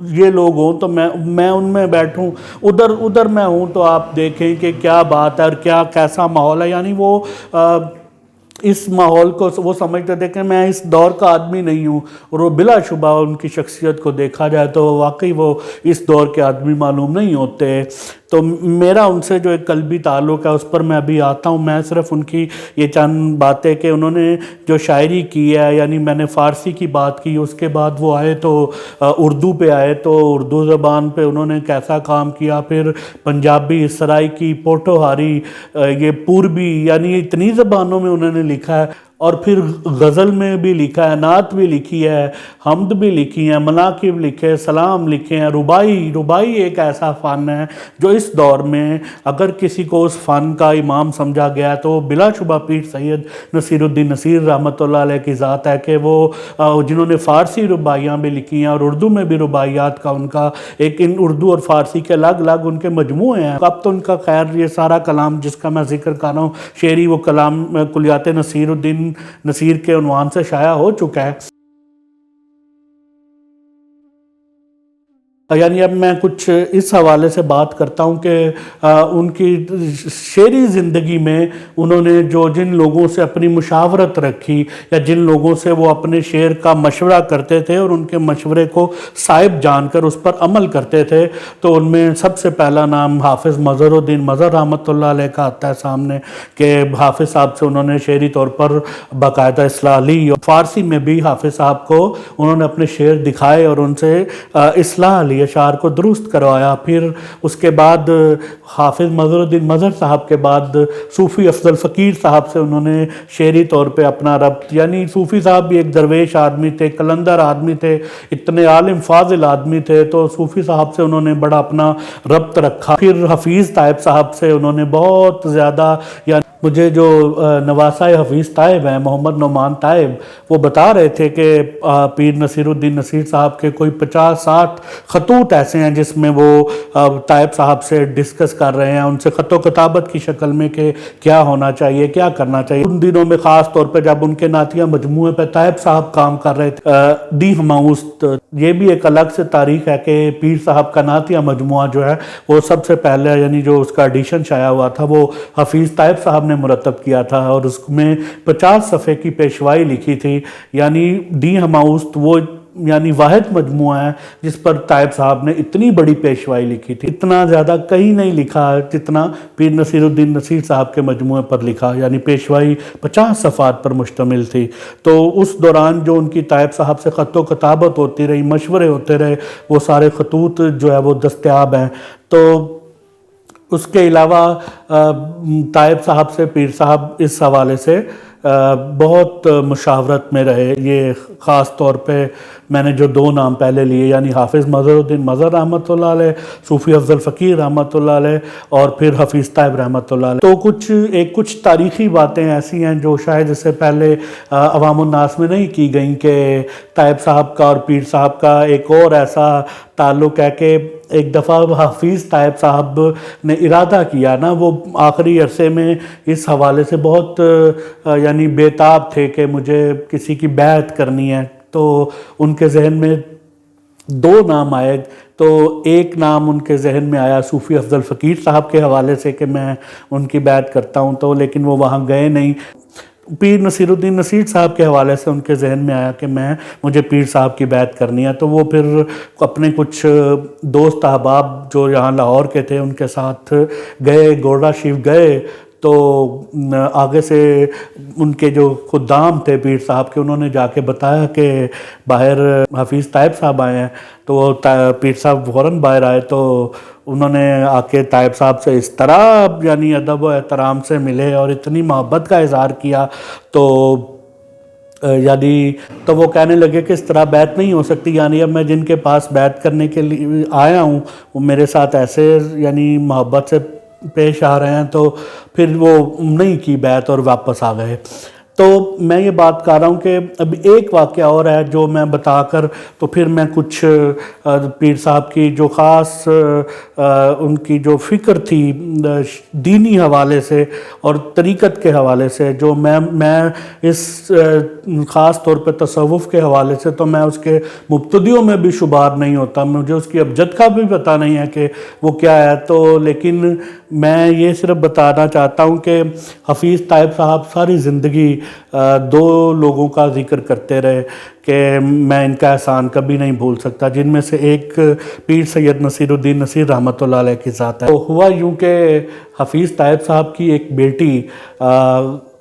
یہ لوگ ہوں تو میں ان میں بیٹھوں، ادھر میں ہوں تو آپ دیکھیں کہ کیا بات ہے اور کیسا ماحول ہے. یعنی وہ اس ماحول کو وہ سمجھتے تھے کہ میں اس دور کا آدمی نہیں ہوں، اور وہ بلا شبہ ان کی شخصیت کو دیکھا جائے تو واقعی وہ اس دور کے آدمی معلوم نہیں ہوتے. تو میرا ان سے جو ایک قلبی تعلق ہے اس پر میں ابھی آتا ہوں. میں صرف ان کی یہ چند باتیں کہ انہوں نے جو شاعری کی ہے، یعنی میں نے فارسی کی بات کی، اس کے بعد وہ آئے تو اردو پہ آئے تو اردو زبان پہ انہوں نے کیسا کام کیا، پھر پنجابی، سرائکی، پوٹھوہاری، یہ پوربی، یعنی اتنی زبانوں میں انہوں نے لکھا ہے. اور پھر غزل میں بھی لکھا ہے، نعت بھی لکھی ہے، حمد بھی لکھی ہیں، مناقب لکھے، سلام لکھے ہیں. ربائی ایک ایسا فن ہے جو اس دور میں اگر کسی کو اس فن کا امام سمجھا گیا ہے تو بلا شبہ پیر سید نصیر الدین نصیر رحمۃ اللہ علیہ کی ذات ہے، کہ وہ جنہوں نے فارسی رباعیاں بھی لکھی ہیں اور اردو میں بھی رباعیات کا ان کا ایک، ان اردو اور فارسی کے الگ الگ ان کے مجموعے ہیں. اب تو ان کا خیر یہ سارا کلام جس کا میں ذکر کر رہا ہوں شعری، وہ کلام کلیات نصیر الدین نصیر کے عنوان سے شائع ہو چکا ہے. یعنی اب میں کچھ اس حوالے سے بات کرتا ہوں کہ ان کی شعری زندگی میں انہوں نے جن لوگوں سے اپنی مشاورت رکھی یا جن لوگوں سے وہ اپنے شعر کا مشورہ کرتے تھے اور ان کے مشورے کو صائب جان کر اس پر عمل کرتے تھے، تو ان میں سب سے پہلا نام حافظ مظہر الدین مظہر رحمۃ اللہ علیہ کا آتا ہے سامنے، کہ حافظ صاحب سے انہوں نے شعری طور پر باقاعدہ اصلاح لی. فارسی میں بھی حافظ صاحب کو انہوں نے اپنے شعر دکھائے اور ان سے اصلاح لی، اشعار کو درست کروایا. پھر اس کے بعد حافظ مظہر الدین مظہر صاحب کے بعد صوفی افضل فقیر صاحب سے انہوں نے شعری طور پہ اپنا ربط، یعنی صوفی صاحب بھی ایک درویش آدمی تھے، کلندر آدمی تھے، اتنے عالم فاضل آدمی تھے، تو صوفی صاحب سے انہوں نے بڑا اپنا ربط رکھا. پھر حفیظ طائب صاحب سے انہوں نے بہت زیادہ، یعنی مجھے جو نواسہ حفیظ طائب ہیں محمد نعمان طائب، وہ بتا رہے تھے کہ پیر نصیر الدین نصیر صاحب کے کوئی 50-60 خطوط ایسے ہیں جس میں وہ طائب صاحب سے ڈسکس کر رہے ہیں، ان سے خط و کتابت کی شکل میں کہ کیا ہونا چاہیے، کیا کرنا چاہیے. ان دنوں میں خاص طور پہ جب ان کے نعتیہ مجموعے پہ طائب صاحب کام کر رہے تھے. دی ہماؤست، یہ بھی ایک الگ سے تاریخ ہے کہ پیر صاحب کا نعتیہ مجموعہ جو ہے وہ سب سے پہلے، یعنی جو اس کا ایڈیشن شائع ہوا تھا وہ حفیظ طائب صاحب نے مرتب کیا تھا، اور اس میں 50 صفحے کی پیشوائی لکھی تھی. یعنی دی ہماؤست وہ یعنی واحد مجموعہ ہے جس پر طائب صاحب نے اتنی بڑی پیشوائی لکھی تھی. اتنا زیادہ کہیں نہیں لکھا جتنا پیر نصیر الدین نصیر صاحب کے مجموعے پر لکھا، یعنی پیشوائی 50 صفحات پر مشتمل تھی. تو اس دوران جو ان کی طائب صاحب سے خط و کتابت ہوتی رہی، مشورے ہوتے رہے، وہ سارے خطوط جو ہے وہ دستیاب ہیں. تو اس کے علاوہ طائب صاحب سے پیر صاحب اس حوالے سے بہت مشاورت میں رہے. یہ خاص طور پہ میں نے جو 2 نام پہلے لیے، یعنی حافظ مظہر الدین مظہر رحمۃ اللہ علیہ، صوفی افضل فقیر رحمۃ اللہ علیہ، اور پھر حفیظ طائب رحمۃ اللہ علیہ. تو کچھ تاریخی باتیں ایسی ہیں جو شاید اس سے پہلے عوام الناس میں نہیں کی گئیں، کہ طائب صاحب کا اور پیر صاحب کا ایک اور ایسا تعلق ہے کہ ایک دفعہ حفیظ طائب صاحب نے ارادہ کیا نا، وہ آخری عرصے میں اس حوالے سے بہت یعنی بےتاب تھے کہ مجھے کسی کی بیعت کرنی ہے. تو ان کے ذہن میں 2 نام آئے. تو ایک نام ان کے ذہن میں آیا صوفی افضل فقیر صاحب کے حوالے سے کہ میں ان کی بیعت کرتا ہوں، تو لیکن وہ وہاں گئے نہیں. پیر نصیر الدین نصیر صاحب کے حوالے سے ان کے ذہن میں آیا کہ مجھے پیر صاحب کی بیعت کرنی ہے. تو وہ پھر اپنے کچھ دوست احباب جو یہاں لاہور کے تھے ان کے ساتھ گئے، گورڈا شریف گئے. تو آگے سے ان کے جو خدام تھے پیر صاحب کے، انہوں نے جا کے بتایا کہ باہر حفیظ طائب صاحب آئے ہیں. تو وہ پیر صاحب فوراً باہر آئے، تو انہوں نے آ کے طائب صاحب سے اس طرح یعنی ادب و احترام سے ملے اور اتنی محبت کا اظہار کیا. تو تو وہ کہنے لگے کہ اس طرح بیعت نہیں ہو سکتی، یعنی اب میں جن کے پاس بیعت کرنے کے لیے آیا ہوں وہ میرے ساتھ ایسے یعنی محبت سے پیش آ رہے ہیں. تو پھر وہ نہیں کی بیعت اور واپس آ گئے. تو میں یہ بات کر رہا ہوں کہ اب ایک واقعہ اور ہے جو میں بتا کر تو پھر میں کچھ پیر صاحب کی جو خاص ان کی جو فکر تھی دینی حوالے سے اور طریقت کے حوالے سے، جو میں اس خاص طور پہ تصوف کے حوالے سے تو میں اس کے مبتدیوں میں بھی شمار نہیں ہوتا، مجھے اس کی ابجد کا بھی پتہ نہیں ہے کہ وہ کیا ہے، تو لیکن میں یہ صرف بتانا چاہتا ہوں کہ حفیظ طیب صاحب ساری زندگی دو لوگوں کا ذکر کرتے رہے کہ میں ان کا احسان کبھی نہیں بھول سکتا، جن میں سے ایک پیر سید نصیر الدین نصیر رحمۃ اللہ علیہ کی ذات ہے۔ تو ہوا یوں کہ حفیظ طیب صاحب کی ایک بیٹی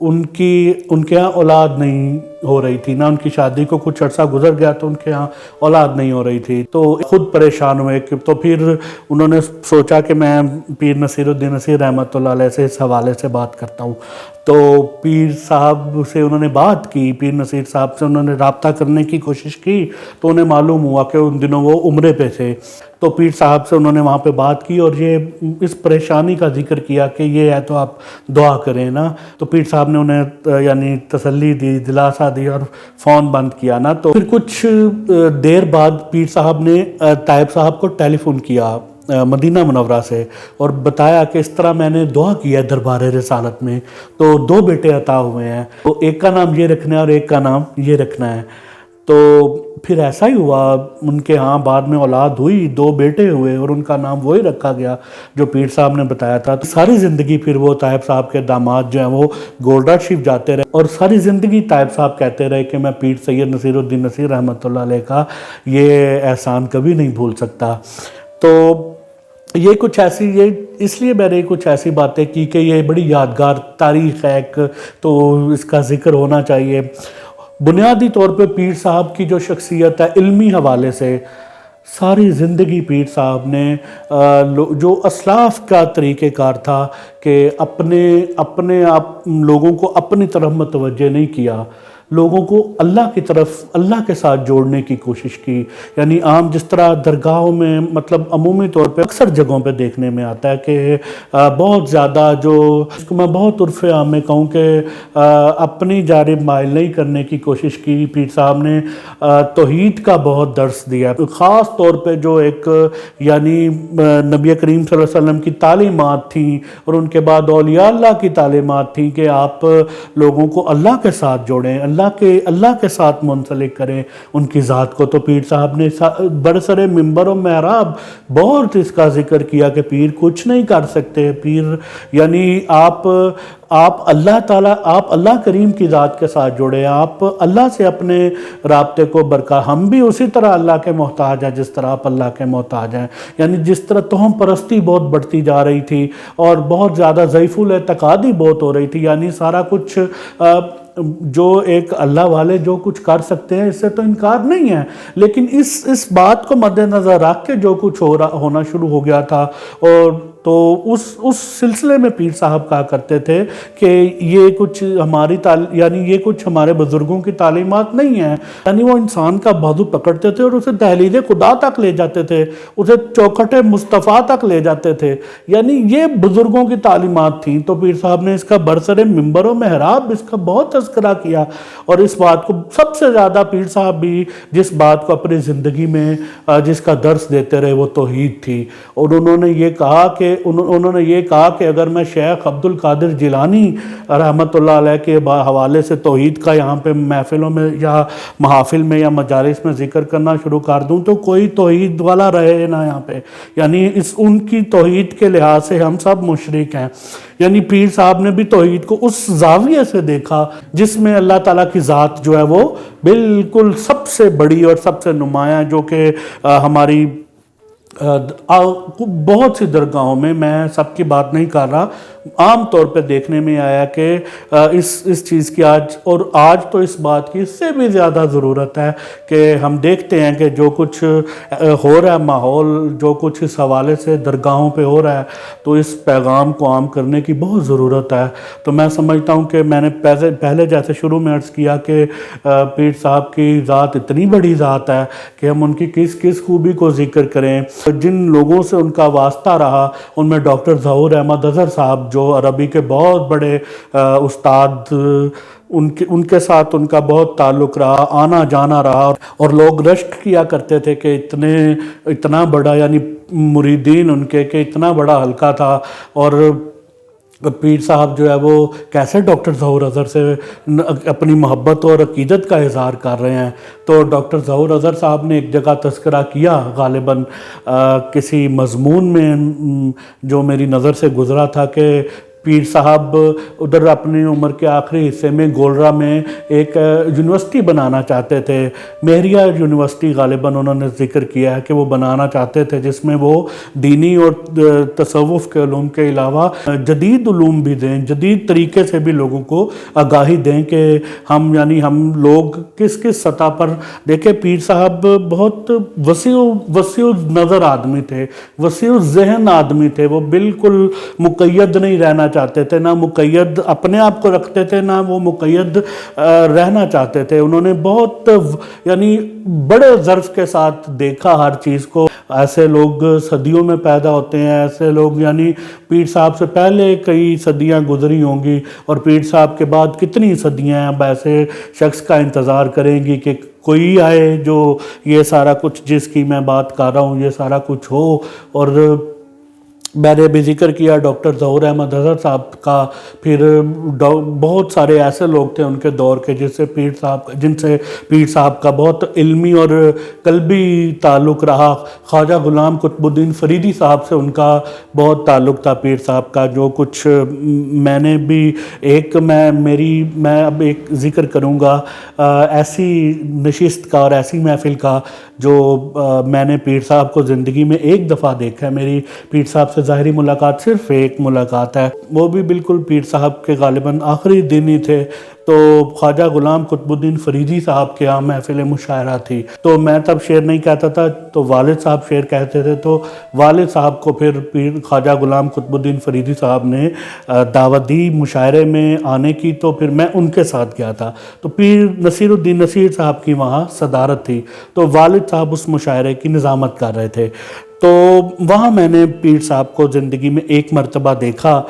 ان کے ہاں اولاد نہیں ہو رہی تھی، نہ ان کی شادی کو کچھ عرصہ گزر گیا تو ان کے ہاں اولاد نہیں ہو رہی تھی، تو خود پریشان ہوئے تو پھر انہوں نے سوچا کہ میں پیر نصیر الدین نصیر رحمۃ اللہ علیہ سے اس حوالے سے بات کرتا ہوں۔ تو پیر صاحب سے انہوں نے بات کی، پیر نصیر صاحب سے انہوں نے رابطہ کرنے کی کوشش کی، تو انہیں معلوم ہوا کہ ان دنوں وہ عمرے پہ تھے، تو پیر صاحب سے انہوں نے وہاں پہ بات کی اور یہ اس پریشانی کا ذکر کیا کہ یہ ہے تو آپ دعا کریں نا، تو پیر صاحب نے انہیں یعنی تسلی دی، دلاسا دی اور فون بند کیا نا۔ تو پھر کچھ دیر بعد پیر صاحب نے طیب صاحب کو ٹیلی فون کیا مدینہ منورہ سے اور بتایا کہ اس طرح میں نے دعا کی ہے دربار رسالت میں، تو دو بیٹے عطا ہوئے ہیں، تو ایک کا نام یہ رکھنا ہے اور ایک کا نام یہ رکھنا ہے۔ تو پھر ایسا ہی ہوا، ان کے ہاں بعد میں اولاد ہوئی، دو بیٹے ہوئے اور ان کا نام وہی رکھا گیا جو پیر صاحب نے بتایا تھا۔ تو ساری زندگی پھر وہ طیب صاحب کے داماد جو ہیں وہ گولڈا شریف جاتے رہے اور ساری زندگی طیب صاحب کہتے رہے کہ میں پیر سید نصیر الدین نصیر رحمۃ اللہ علیہ کا یہ احسان کبھی نہیں بھول سکتا۔ تو یہ کچھ ایسی، یہ اس لیے میں نے کچھ ایسی باتیں کی کہ یہ بڑی یادگار تاریخ ہے ایک، تو اس کا ذکر ہونا چاہیے۔ بنیادی طور پہ پیر صاحب کی جو شخصیت ہے علمی حوالے سے، ساری زندگی پیر صاحب نے جو اسلاف کا طریقہ کار تھا کہ اپنے آپ لوگوں کو اپنی طرف متوجہ نہیں کیا، لوگوں کو اللہ کی طرف، اللہ کے ساتھ جوڑنے کی کوشش کی۔ یعنی عام جس طرح درگاہوں میں مطلب عمومی طور پہ اکثر جگہوں پہ دیکھنے میں آتا ہے کہ بہت زیادہ جو اس کو میں بہت عرف عام میں کہوں کہ اپنی جانب مائل نہیں کرنے کی کوشش کی۔ پیر صاحب نے توحید کا بہت درس دیا، خاص طور پہ جو ایک یعنی نبی کریم صلی اللہ علیہ وسلم کی تعلیمات تھیں اور ان کے بعد اولیاء اللہ کی تعلیمات تھیں کہ آپ لوگوں کو اللہ کے ساتھ جوڑیں، اللہ کے ساتھ منسلک کریں ان کی ذات کو۔ تو پیر صاحب نے برسر منبر و محراب بہت اس کا ذکر کیا کہ پیر کچھ نہیں کر سکتے، پیر یعنی آپ اللہ تعالیٰ، آپ اللہ کریم کی ذات کے ساتھ جڑے، آپ اللہ سے اپنے رابطے کو برقرار، ہم بھی اسی طرح اللہ کے محتاج ہیں جس طرح آپ اللہ کے محتاج ہیں۔ یعنی جس طرح توہم پرستی بہت بڑھتی جا رہی تھی اور بہت زیادہ ضعیف الاعتقادی بہت ہو رہی تھی، یعنی سارا کچھ جو ایک اللہ والے جو کچھ کر سکتے ہیں اس سے تو انکار نہیں ہے، لیکن اس بات کو مد نظر رکھ کے جو کچھ ہونا شروع ہو گیا تھا، اور تو اس سلسلے میں پیر صاحب کہا کرتے تھے کہ یہ کچھ ہماری یعنی یہ کچھ ہمارے بزرگوں کی تعلیمات نہیں ہیں۔ یعنی وہ انسان کا بازو پکڑتے تھے اور اسے دہلیز خدا تک لے جاتے تھے، اسے چوکھٹ مصطفیٰ تک لے جاتے تھے، یعنی یہ بزرگوں کی تعلیمات تھیں۔ تو پیر صاحب نے اس کا برسر منبر و محراب اس کا بہت تذکرہ کیا، اور اس بات کو سب سے زیادہ پیر صاحب بھی جس بات کو اپنی زندگی میں جس کا درس دیتے رہے وہ توحید تھی، اور انہوں نے یہ کہا کہ اگر میں شیخ عبد القادر جیلانی رحمۃ اللہ علیہ کے حوالے سے توحید کا یہاں پہ محفلوں میں یا محافل میں یا مجالس میں ذکر کرنا شروع کر دوں تو کوئی توحید والا رہے نا یہاں پہ، یعنی ان کی توحید کے لحاظ سے ہم سب مشرک ہیں۔ یعنی پیر صاحب نے بھی توحید کو اس زاویے سے دیکھا جس میں اللہ تعالیٰ کی ذات جو ہے وہ بالکل سب سے بڑی اور سب سے نمایاں، جو کہ ہماری بہت سی درگاہوں میں سب کی بات نہیں کر رہا، عام طور پہ دیکھنے میں آیا کہ اس چیز کی آج تو اس بات کی اس سے بھی زیادہ ضرورت ہے کہ ہم دیکھتے ہیں کہ جو کچھ ہو رہا ہے ماحول، جو کچھ اس حوالے سے درگاہوں پہ ہو رہا ہے، تو اس پیغام کو عام کرنے کی بہت ضرورت ہے۔ تو میں سمجھتا ہوں کہ میں نے پہلے جیسے شروع میں عرض کیا کہ پیر صاحب کی ذات اتنی بڑی ذات ہے کہ ہم ان کی کس خوبی کو ذکر کریں۔ جن لوگوں سے ان کا واسطہ رہا ان میں ڈاکٹر ظہور احمد اظہر صاحب جو عربی کے بہت بڑے استاد، ان کے ساتھ ان کا بہت تعلق رہا، آنا جانا رہا، اور لوگ رشک کیا کرتے تھے کہ اتنا بڑا، یعنی مریدین ان کے کہ اتنا بڑا حلقہ تھا، اور پیر صاحب جو ہے وہ کیسے ڈاکٹر ظہور اظہر سے اپنی محبت اور عقیدت کا اظہار کر رہے ہیں۔ تو ڈاکٹر ظہور اظہر صاحب نے ایک جگہ تذکرہ کیا غالباً کسی مضمون میں جو میری نظر سے گزرا تھا، کہ پیر صاحب ادھر اپنی عمر کے آخری حصے میں گولرا میں ایک یونیورسٹی بنانا چاہتے تھے، مہریہ یونیورسٹی غالباً انہوں نے ذکر کیا ہے کہ وہ بنانا چاہتے تھے، جس میں وہ دینی اور تصوف کے علوم کے علاوہ جدید علوم بھی دیں، جدید طریقے سے بھی لوگوں کو آگاہی دیں کہ ہم لوگ کس سطح پر دیکھیں۔ پیر صاحب بہت وسیع نظر آدمی تھے، وسیع ذہن آدمی تھے، وہ بالکل مقید نہیں رہنا چاہتے تھے، نہ مقید اپنے آپ کو رکھتے تھے، نہ وہ مقید رہنا چاہتے تھے۔ انہوں نے بہت یعنی بڑے ظرف کے ساتھ دیکھا ہر چیز کو۔ ایسے لوگ صدیوں میں پیدا ہوتے ہیں، ایسے لوگ یعنی پیر صاحب سے پہلے کئی صدیاں گزری ہوں گی، اور پیر صاحب کے بعد کتنی صدیاں اب ایسے شخص کا انتظار کریں گی کہ کوئی آئے جو یہ سارا کچھ جس کی میں بات کر رہا ہوں یہ سارا کچھ ہو۔ اور میں نے بھی ذکر کیا ڈاکٹر ظہور احمد اظہر صاحب کا، پھر بہت سارے ایسے لوگ تھے ان کے دور کے جن سے پیر صاحب کا بہت علمی اور قلبی تعلق رہا۔ خواجہ غلام قطب الدین فریدی صاحب سے ان کا بہت تعلق تھا پیر صاحب کا۔ جو کچھ میں نے بھی میں اب ایک ذکر کروں گا ایسی نشست کا اور ایسی محفل کا جو میں نے پیر صاحب کو زندگی میں ایک دفعہ دیکھا ہے۔ میری پیر صاحب سے ظاہری ملاقات صرف ایک ملاقات ہے، وہ بھی بالکل پیر صاحب کے غالباً آخری دن ہی تھے۔ تو خواجہ غلام قطب الدین فریدی صاحب کے یہاں محفل مشاعرہ تھی، تو میں تب شعر نہیں کہتا تھا، تو والد صاحب شعر کہتے تھے، تو والد صاحب کو پھر خواجہ غلام قطب الدین فریدی صاحب نے دعوت دی مشاعرے میں آنے کی، تو پھر میں ان کے ساتھ گیا تھا۔ تو پیر نصیر الدین نصیر صاحب کی وہاں صدارت تھی، تو والد صاحب اس مشاعرے کی نظامت کر رہے تھے۔ تو وہاں میں نے پیر صاحب کو زندگی میں ایک مرتبہ دیکھا۔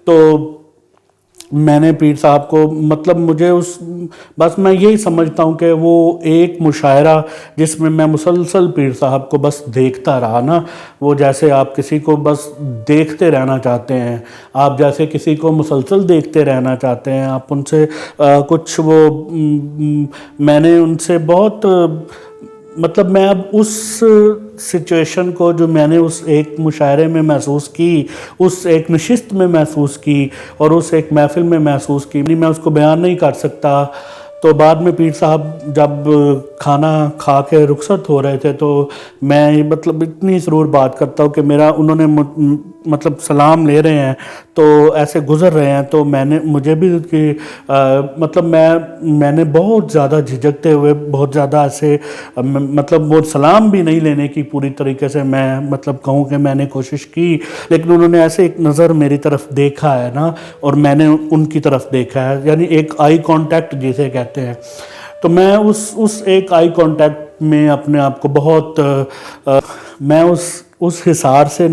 تو میں نے پیر صاحب کو مجھے بس میں یہی سمجھتا ہوں کہ وہ ایک مشاعرہ جس میں میں مسلسل پیر صاحب کو بس دیکھتا رہا نا، وہ جیسے آپ کسی کو بس دیکھتے رہنا چاہتے ہیں، آپ جیسے کسی کو مسلسل دیکھتے رہنا چاہتے ہیں، آپ ان سے کچھ میں نے ان سے بہت میں اب اس سچویشن کو جو میں نے اس ایک مشاعرے میں محسوس کی، اس ایک نشست میں محسوس کی اور اس ایک محفل میں محسوس کی، میں اس کو بیان نہیں کر سکتا۔ تو بعد میں پیر صاحب جب کھانا کھا کے رخصت ہو رہے تھے، تو میں اتنی ضرور بات کرتا ہوں کہ انہوں نے سلام لے رہے ہیں تو ایسے گزر رہے ہیں، تو مجھے بھی میں نے بہت زیادہ جھجکتے ہوئے بہت زیادہ ایسے وہ سلام بھی نہیں لینے کی پوری طریقے سے میں کہوں کہ میں نے کوشش کی، لیکن انہوں نے ایسے ایک نظر میری طرف دیکھا ہے نا، اور میں نے ان کی طرف دیکھا ہے، یعنی ایک آئی کانٹیکٹ جسے کہتے ہیں۔ تو میں اس ایک آئی کانٹیکٹ میں اپنے آپ کو بہت میں اس حصار سے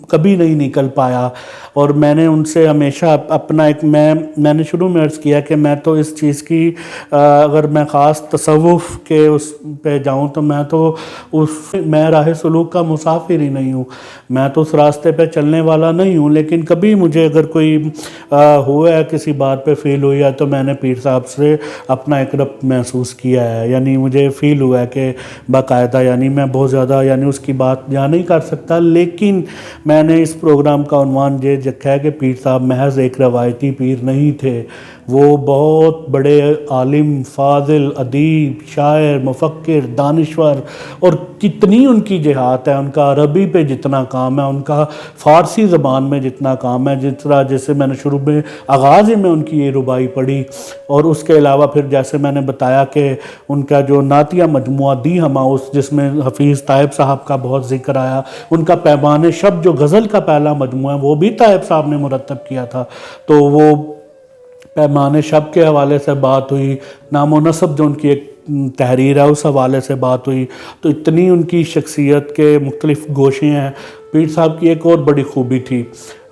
کبھی نہیں نکل پایا، اور میں نے ان سے ہمیشہ اپنا میں نے شروع میں عرض کیا کہ میں تو اس چیز کی اگر میں خاص تصوف کے اس پہ جاؤں تو میں راہ سلوک کا مسافر ہی نہیں ہوں، میں تو اس راستے پہ چلنے والا نہیں ہوں، لیکن کبھی مجھے اگر کوئی ہوا ہے کسی بات پہ فیل ہوئی ہے تو میں نے پیر صاحب سے اپنا ایک ربط محسوس کیا ہے، یعنی مجھے فیل ہوا ہے کہ باقاعدہ یعنی میں بہت زیادہ اس کی بات بیان نہیں کر سکتا، لیکن میں نے اس پروگرام کا عنوان یہ رکھا ہے کہ پیر صاحب محض ایک روایتی پیر نہیں تھے، وہ بہت بڑے عالم، فاضل، ادیب، شاعر، مفکر، دانشور، اور کتنی ان کی جہات ہے، ان کا عربی پہ جتنا کام ہے، ان کا فارسی زبان میں جتنا کام ہے، جیسے میں نے شروع میں آغاز میں ان کی یہ ربائی پڑھی، اور اس کے علاوہ پھر جیسے میں نے بتایا کہ ان کا جو نعتیہ مجموعہ دی ہماؤس جس میں حفیظ طائب صاحب کا بہت ذکر آیا، ان کا پیمان شب جو غزل کا پہلا مجموعہ ہے وہ بھی طائب صاحب نے مرتب کیا تھا، تو وہ پیمان شب کے حوالے سے بات ہوئی، نام و نسب جو ان کی ایک تحریر ہے اس حوالے سے بات ہوئی، تو اتنی ان کی شخصیت کے مختلف گوشے ہیں۔ پیر صاحب کی ایک اور بڑی خوبی تھی،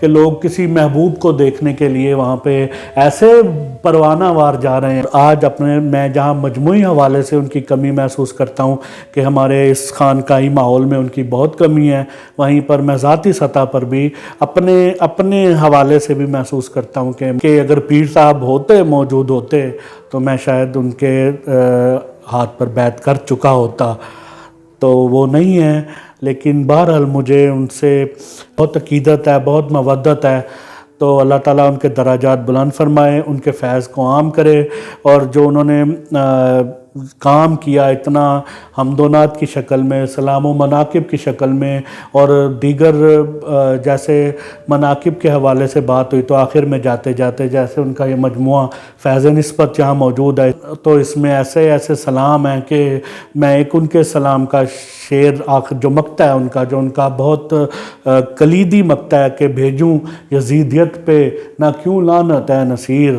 کہ لوگ کسی محبوب کو دیکھنے کے لیے وہاں پہ ایسے پروانہ وار جا رہے ہیں. آج میں جہاں مجموعی حوالے سے ان کی کمی محسوس کرتا ہوں کہ ہمارے اس خانقاہی ماحول میں ان کی بہت کمی ہے, وہیں پر میں ذاتی سطح پر بھی اپنے حوالے سے بھی محسوس کرتا ہوں کہ اگر پیر صاحب موجود ہوتے تو میں شاید ان کے ہاتھ پر بیعت کر چکا ہوتا. تو وہ نہیں ہے, لیکن بہرحال مجھے ان سے بہت عقیدت ہے, بہت مودت ہے. تو اللہ تعالیٰ ان کے درجات بلند فرمائے, ان کے فیض کو عام کرے, اور جو انہوں نے کام کیا اتنا حمد و نعت کی شکل میں, سلام و مناقب کی شکل میں, اور دیگر جیسے مناقب کے حوالے سے بات ہوئی تو آخر میں جاتے جاتے جیسے ان کا یہ مجموعہ فیض نسبت جہاں موجود ہے, تو اس میں ایسے سلام ہیں کہ میں ایک ان کے سلام کا شعر آخر جو مقطع ہے ان کا بہت کلیدی مقطع ہے کہ بھیجوں یزیدیت پہ نہ کیوں لعنت اے نصیر,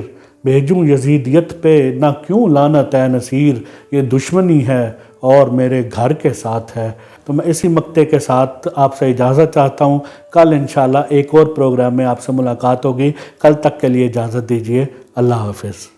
بھیجوں یزیدیت پہ نہ کیوں لعنت اے نصیر, یہ دشمنی ہے اور میرے گھر کے ساتھ ہے. تو میں اسی مقطع کے ساتھ آپ سے اجازت چاہتا ہوں. کل انشاءاللہ ایک اور پروگرام میں آپ سے ملاقات ہوگی. کل تک کے لیے اجازت دیجیے. اللہ حافظ.